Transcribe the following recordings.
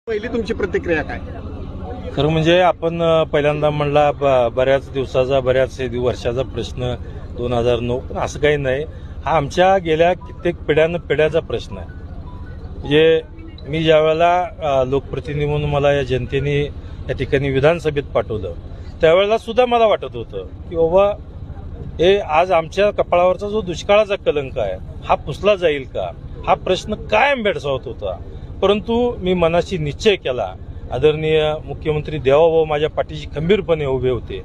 पहिली तुमची प्रतिक्रिया काय? खरं म्हणजे आपण पहिल्यांदा म्हणला बऱ्याच दिवसाचा बऱ्याच वर्षाचा प्रश्न 2009, पण असं काही नाही. हा आमच्या गेल्या कित्येक पिढ्याचा प्रश्न आहे. म्हणजे मी ज्या वेळेला लोकप्रतिनिधी म्हणून मला या जनतेने या ठिकाणी विधानसभेत पाठवलं, त्यावेळेला सुद्धा मला वाटत होतं की बाबा हे आज आमच्या कपाळावरचा जो दुष्काळाचा कलंक आहे हा पुसला जाईल का, हा प्रश्न कायम भेडसावत होता. परंतु मी मनाशी निश्चय केला. आदरणीय मुख्यमंत्री देवाभाऊ माझ्या पाठीशी खंबीरपणे उभे होते.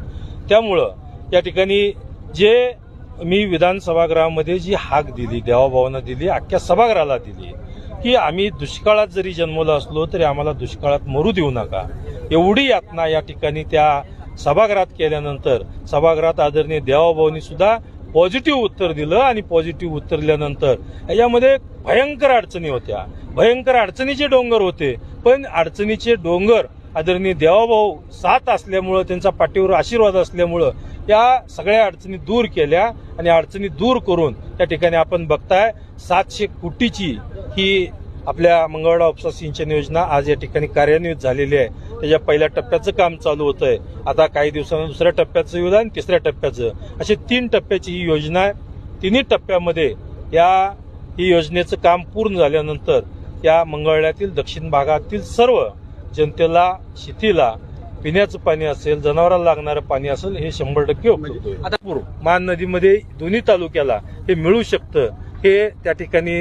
त्यामुळं या ठिकाणी जे मी विधानसभागृहामध्ये जी हाक दिली, देवाभाऊंना दिली, अख्ख्या सभागृहाला दिली की आम्ही दुष्काळात जरी जन्मलो असलो तरी आम्हाला दुष्काळात मरू देऊ नका, एवढी यातना या ठिकाणी त्या सभागृहात केल्यानंतर सभागृहात आदरणीय देवाभाऊंनी सुद्धा पॉझिटिव्ह उत्तर दिलं. आणि पॉझिटिव्ह उत्तर दिल्यानंतर याच्यामध्ये भयंकर अडचणी होत्या, भयंकर अडचणीचे डोंगर होते. पण अडचणीचे डोंगर आदरणीय देवाभाऊ साथ असल्यामुळं, त्यांचा पाठीवर आशीर्वाद असल्यामुळं या सगळ्या अडचणी दूर केल्या. आणि अडचणी दूर करून त्या ठिकाणी आपण बघताय 700 कोटीची ही आपल्या मंगळवेढा उपसा सिंचन योजना आज या ठिकाणी कार्यान्वित झालेली आहे. त्याच्या पहिल्या टप्प्याचं काम चालू होतंय. आता काही दिवसांना दुसऱ्या टप्प्याचं येईल आणि तिसऱ्या टप्प्याचं, असे 3 टप्प्याची ही योजना आहे. तिन्ही टप्प्यामध्ये ही योजनेचं काम पूर्ण झाल्यानंतर या मंगळवेढ्यातील दक्षिण भागातील सर्व जनतेला, शेतीला पिण्याचं पाणी असेल, जनावरांना लागणारं पाणी असेल, हे 100% उपलब्ध होईल. आता मान नदीमध्ये दोन्ही तालुक्याला हे मिळू शकतं, हे त्या ठिकाणी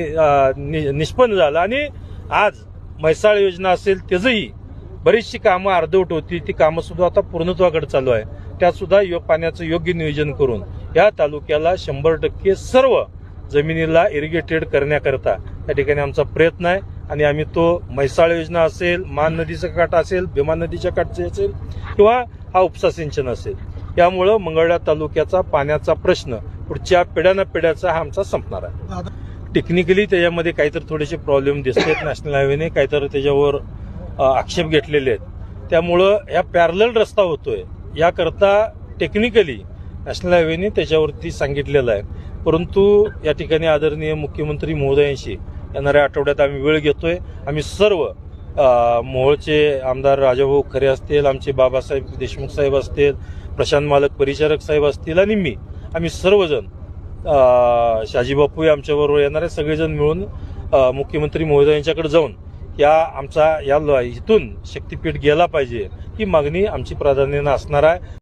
निष्पन्न झालं. आणि आज म्हैसाळ योजना असेल त्याचंही बरीचशी कामं अर्धवट होती, ती कामं सुद्धा आता पूर्णत्वाकडे चालू आहे. त्यात सुद्धा पाण्याचं योग्य नियोजन करून या तालुक्याला 100% सर्व जमिनीला इरिगेटेड करण्याकरता त्या ठिकाणी आमचा प्रयत्न आहे. आणि आम्ही तो म्हैसाळ योजना असेल, मान नदीचा काठ असेल, भीमा नदीच्या काठचे असेल किंवा हा उपसा सिंचन असेल, यामुळं मंगळवेढा तालुक्याचा पाण्याचा प्रश्न पुढच्या पिढ्याचा हा आमचा संपणार आहे. टेक्निकली त्याच्यामध्ये काहीतरी थोडेसे प्रॉब्लेम दिसतात. नॅशनल हायवेने काहीतरी त्याच्यावर आक्षेप घेतलेले आहेत. त्यामुळं ह्या पॅरलल रस्ता होतोय, याकरता टेक्निकली नॅशनल हायवेने त्याच्यावरती सांगितलेलं आहे. परंतु या ठिकाणी आदरणीय मुख्यमंत्री महोदयांशी येणाऱ्या आठवड्यात आम्ही वेळ घेतोय. आम्ही सर्व मोहोळचे आमदार राजाभाऊ खरे असतील, आमचे बाबासाहेब देशमुख साहेब असतील, प्रशांत मालक परिचारक साहेब असतील आणि मी, आम्ही सर्वजण, शाजी बापू आमच्याबरोबर येणारे सगळेजण मिळून मुख्यमंत्री महोदयांच्याकडे जाऊन या इथून शक्तीपीठ गेला पाहिजे ही मागणी आमची प्राधान्यानं असणार आहे.